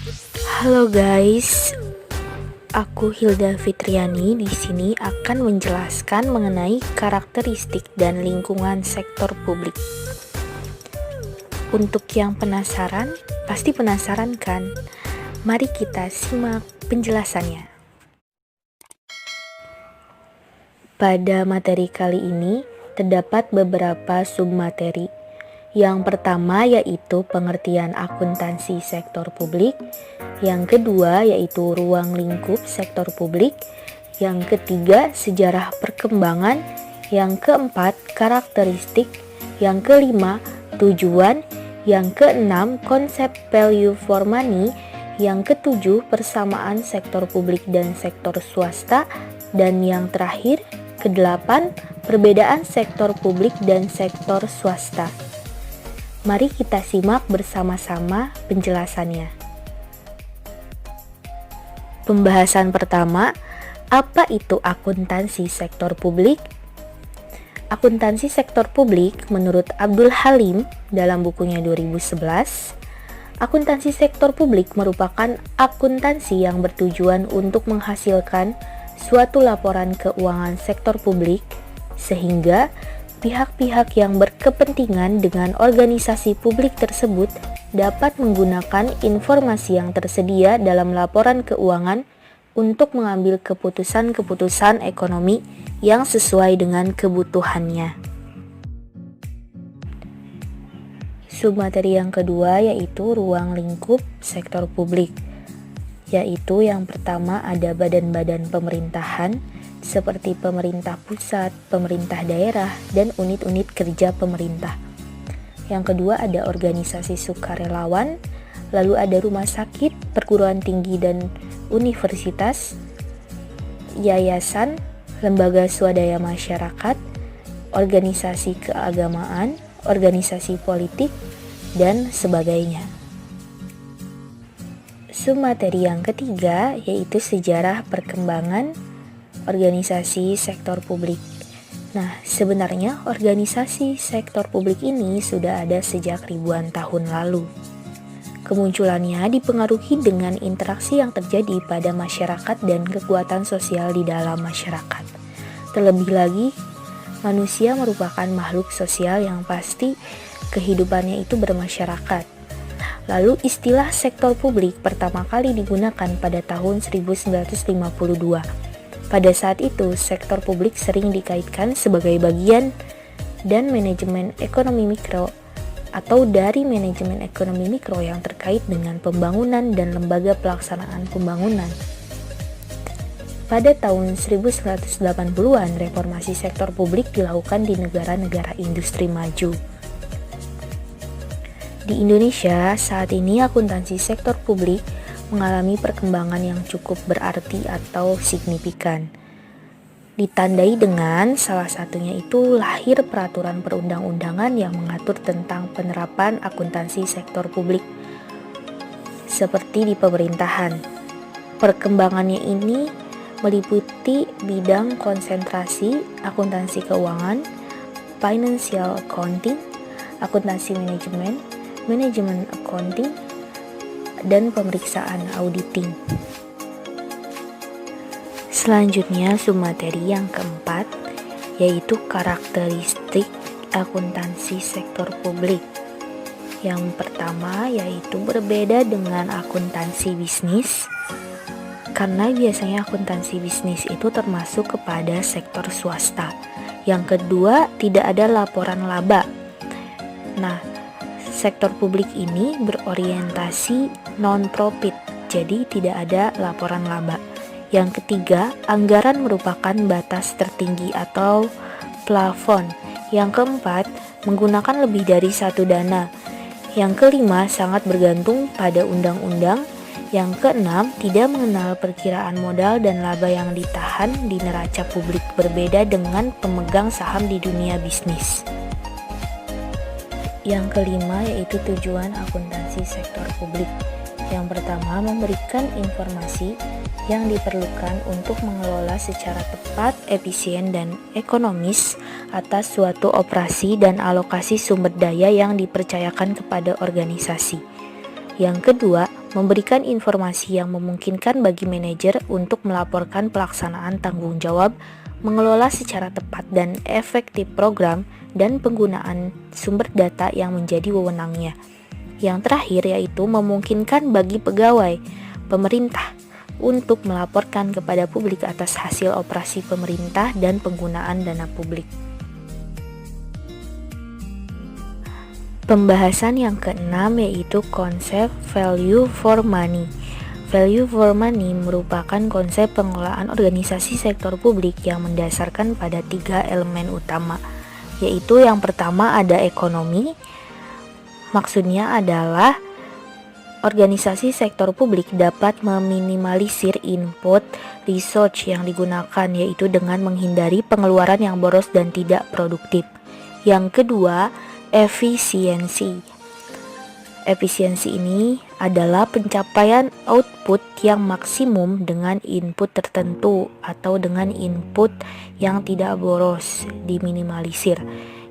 Halo guys, aku Hilda Fitriani di sini akan menjelaskan mengenai karakteristik dan lingkungan sektor publik. Untuk yang penasaran, pasti penasaran kan? Mari kita simak penjelasannya. Pada materi kali ini terdapat beberapa submateri. Yang pertama yaitu pengertian akuntansi sektor publik, yang kedua yaitu ruang lingkup sektor publik, yang ketiga sejarah perkembangan, yang keempat karakteristik, yang kelima tujuan, yang keenam konsep value for money, yang ketujuh persamaan sektor publik dan sektor swasta, dan yang terakhir kedelapan perbedaan sektor publik dan sektor swasta. Mari kita simak bersama-sama penjelasannya. Pembahasan pertama, apa itu akuntansi sektor publik? Akuntansi sektor publik menurut Abdul Halim dalam bukunya 2011, akuntansi sektor publik merupakan akuntansi yang bertujuan untuk menghasilkan suatu laporan keuangan sektor publik sehingga pihak-pihak yang berkepentingan dengan organisasi publik tersebut dapat menggunakan informasi yang tersedia dalam laporan keuangan untuk mengambil keputusan-keputusan ekonomi yang sesuai dengan kebutuhannya. Submateri yang kedua yaitu ruang lingkup sektor publik, yaitu yang pertama ada badan-badan pemerintahan, seperti pemerintah pusat, pemerintah daerah, dan unit-unit kerja pemerintah. Yang kedua ada organisasi sukarelawan, lalu ada rumah sakit, perguruan tinggi dan universitas, yayasan, lembaga swadaya masyarakat, organisasi keagamaan, organisasi politik, dan sebagainya. Submateri yang ketiga yaitu sejarah perkembangan organisasi sektor publik. Nah, sebenarnya organisasi sektor publik ini sudah ada sejak ribuan tahun lalu. Kemunculannya dipengaruhi dengan interaksi yang terjadi pada masyarakat dan kekuatan sosial di dalam masyarakat. Terlebih lagi, manusia merupakan makhluk sosial yang pasti kehidupannya itu bermasyarakat. Lalu istilah sektor publik pertama kali digunakan pada tahun 1952. Pada saat itu, sektor publik sering dikaitkan sebagai bagian dan manajemen ekonomi mikro atau dari manajemen ekonomi mikro yang terkait dengan pembangunan dan lembaga pelaksanaan pembangunan. Pada tahun 1980-an, reformasi sektor publik dilakukan di negara-negara industri maju. Di Indonesia, saat ini akuntansi sektor publik mengalami perkembangan yang cukup berarti atau signifikan. Ditandai dengan salah satunya itu lahir peraturan perundang-undangan yang mengatur tentang penerapan akuntansi sektor publik seperti di pemerintahan. Perkembangannya ini meliputi bidang konsentrasi, akuntansi keuangan, financial accounting, akuntansi manajemen, manajemen accounting, dan pemeriksaan auditing. Selanjutnya submateri yang keempat yaitu karakteristik akuntansi sektor publik. Yang pertama yaitu berbeda dengan akuntansi bisnis, karena biasanya akuntansi bisnis itu termasuk kepada sektor swasta. Yang kedua, tidak ada laporan laba. Nah, sektor publik ini berorientasi non-profit, jadi tidak ada laporan laba. Yang ketiga, anggaran merupakan batas tertinggi atau plafon. Yang keempat, menggunakan lebih dari satu dana. Yang kelima, sangat bergantung pada undang-undang. Yang keenam, tidak mengenal perkiraan modal dan laba yang ditahan di neraca publik, berbeda dengan pemegang saham di dunia bisnis. Yang kelima yaitu tujuan akuntansi sektor publik. Yang pertama, memberikan informasi yang diperlukan untuk mengelola secara tepat, efisien, dan ekonomis atas suatu operasi dan alokasi sumber daya yang dipercayakan kepada organisasi. Yang kedua, memberikan informasi yang memungkinkan bagi manajer untuk melaporkan pelaksanaan tanggung jawab, mengelola secara tepat dan efektif program, dan penggunaan sumber data yang menjadi wewenangnya. Yang terakhir yaitu memungkinkan bagi pegawai pemerintah untuk melaporkan kepada publik atas hasil operasi pemerintah dan penggunaan dana publik. Pembahasan yang keenam yaitu konsep value for money. Value for money merupakan konsep pengelolaan organisasi sektor publik yang mendasarkan pada 3 elemen utama, yaitu yang pertama ada ekonomi. Maksudnya adalah organisasi sektor publik dapat meminimalisir input research yang digunakan, yaitu dengan menghindari pengeluaran yang boros dan tidak produktif. Yang kedua, efisiensi. Efisiensi ini adalah pencapaian output yang maksimum dengan input tertentu atau dengan input yang tidak boros, diminimalisir.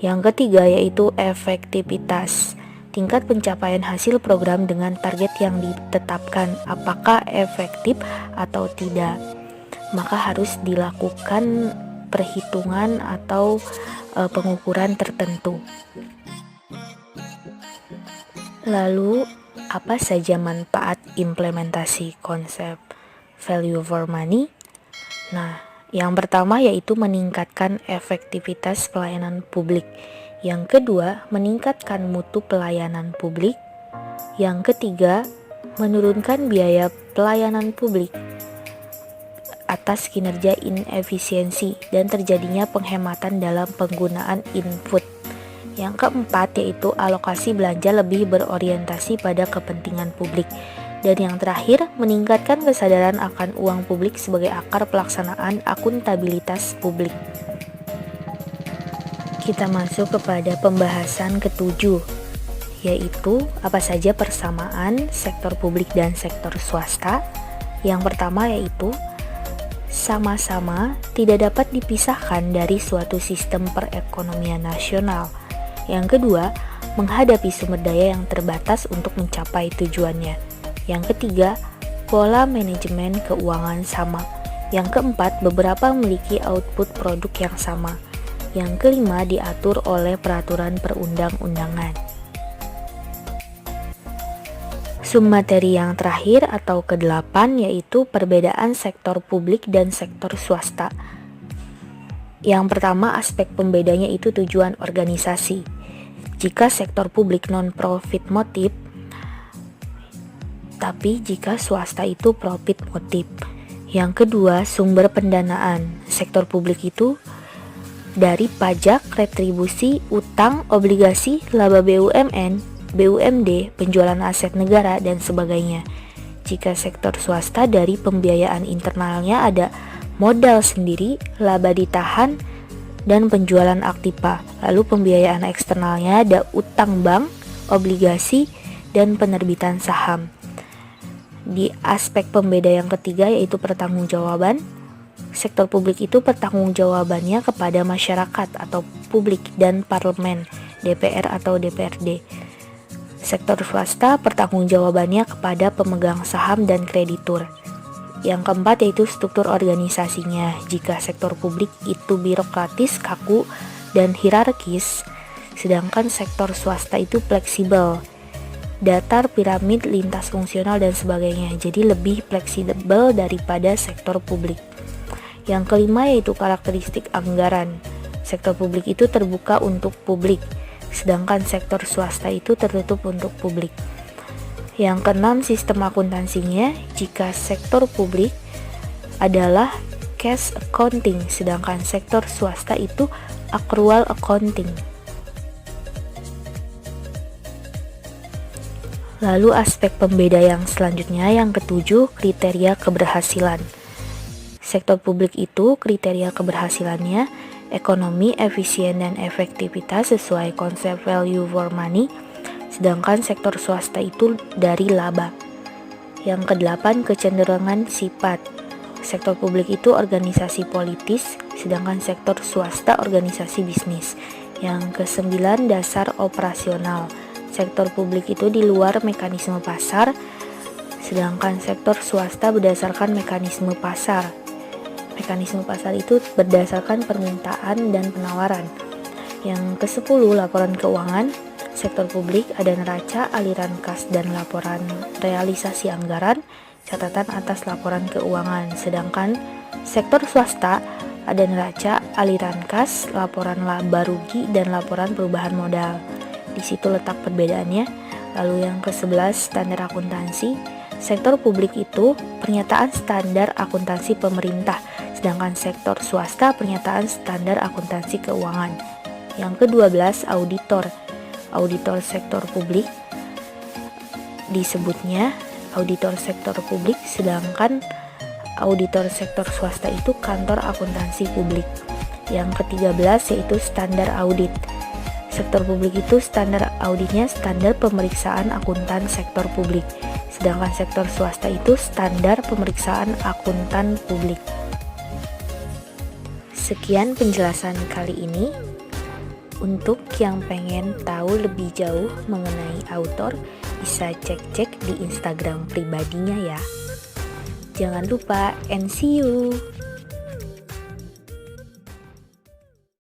Yang ketiga yaitu efektivitas. Tingkat pencapaian hasil program dengan target yang ditetapkan, apakah efektif atau tidak. Maka harus dilakukan perhitungan atau pengukuran tertentu. Lalu, apa saja manfaat implementasi konsep value for money? Nah, yang pertama yaitu meningkatkan efektivitas pelayanan publik. Yang kedua, meningkatkan mutu pelayanan publik. Yang ketiga, menurunkan biaya pelayanan publik atas kinerja inefisiensi dan terjadinya penghematan dalam penggunaan input. Yang keempat yaitu alokasi belanja lebih berorientasi pada kepentingan publik. Dan yang terakhir, meningkatkan kesadaran akan uang publik sebagai akar pelaksanaan akuntabilitas publik. Kita masuk kepada pembahasan ketujuh, yaitu apa saja persamaan sektor publik dan sektor swasta. Yang pertama yaitu sama-sama tidak dapat dipisahkan dari suatu sistem perekonomian nasional. Yang kedua, menghadapi sumber daya yang terbatas untuk mencapai tujuannya. Yang ketiga, pola manajemen keuangan sama. Yang keempat, beberapa memiliki output produk yang sama. Yang kelima, diatur oleh peraturan perundang-undangan. Submateri yang terakhir atau ke-8 yaitu perbedaan sektor publik dan sektor swasta. Yang pertama, aspek pembedanya itu tujuan organisasi. Jika sektor publik non-profit motif, tapi jika swasta itu profit motif. Yang kedua, sumber pendanaan. Sektor publik itu dari pajak, retribusi, utang, obligasi, laba BUMN, BUMD, penjualan aset negara, dan sebagainya. Jika sektor swasta dari pembiayaan internalnya ada modal sendiri, laba ditahan, dan penjualan aktiva. Lalu pembiayaan eksternalnya ada utang bank, obligasi, dan penerbitan saham. Di aspek pembeda yang ketiga yaitu pertanggungjawaban. Sektor publik itu pertanggungjawabannya kepada masyarakat atau publik dan parlemen, DPR atau DPRD. Sektor swasta pertanggungjawabannya kepada pemegang saham dan kreditur. Yang keempat yaitu struktur organisasinya. Jika sektor publik itu birokratis, kaku, dan hierarkis, sedangkan sektor swasta itu fleksibel, datar, piramid, lintas fungsional, dan sebagainya. Jadi lebih fleksibel daripada sektor publik. Yang kelima yaitu karakteristik anggaran. Sektor publik itu terbuka untuk publik, sedangkan sektor swasta itu tertutup untuk publik. Yang keenam, sistem akuntansinya. Jika sektor publik adalah cash accounting, sedangkan sektor swasta itu accrual accounting. Lalu aspek pembeda yang selanjutnya yang ketujuh, kriteria keberhasilan. Sektor publik itu kriteria keberhasilannya ekonomi, efisien, dan efektivitas sesuai konsep value for money. Sedangkan sektor swasta itu dari laba. Yang kedelapan, kecenderungan sifat. Sektor publik itu organisasi politis, sedangkan sektor swasta organisasi bisnis. Yang kesembilan, dasar operasional. Sektor publik itu di luar mekanisme pasar, sedangkan sektor swasta berdasarkan mekanisme pasar. Mekanisme pasar itu berdasarkan permintaan dan penawaran. Yang ke-10, laporan keuangan. Sektor publik ada neraca, aliran kas, dan laporan realisasi anggaran, catatan atas laporan keuangan. Sedangkan sektor swasta ada neraca, aliran kas, laporan laba rugi, dan laporan perubahan modal. Di situ letak perbedaannya. Lalu yang ke-11, standar akuntansi. Sektor publik itu pernyataan standar akuntansi pemerintah, sedangkan sektor swasta pernyataan standar akuntansi keuangan. Yang ke-12, auditor. Auditor sektor publik disebutnya auditor sektor publik, sedangkan auditor sektor swasta itu kantor akuntansi publik. Yang ke-13 yaitu standar audit. Sektor publik itu standar auditnya standar pemeriksaan akuntan sektor publik, sedangkan sektor swasta itu standar pemeriksaan akuntan publik. Sekian penjelasan kali ini. Untuk yang pengen tahu lebih jauh mengenai author, bisa cek-cek di Instagram pribadinya ya. Jangan lupa, and see you!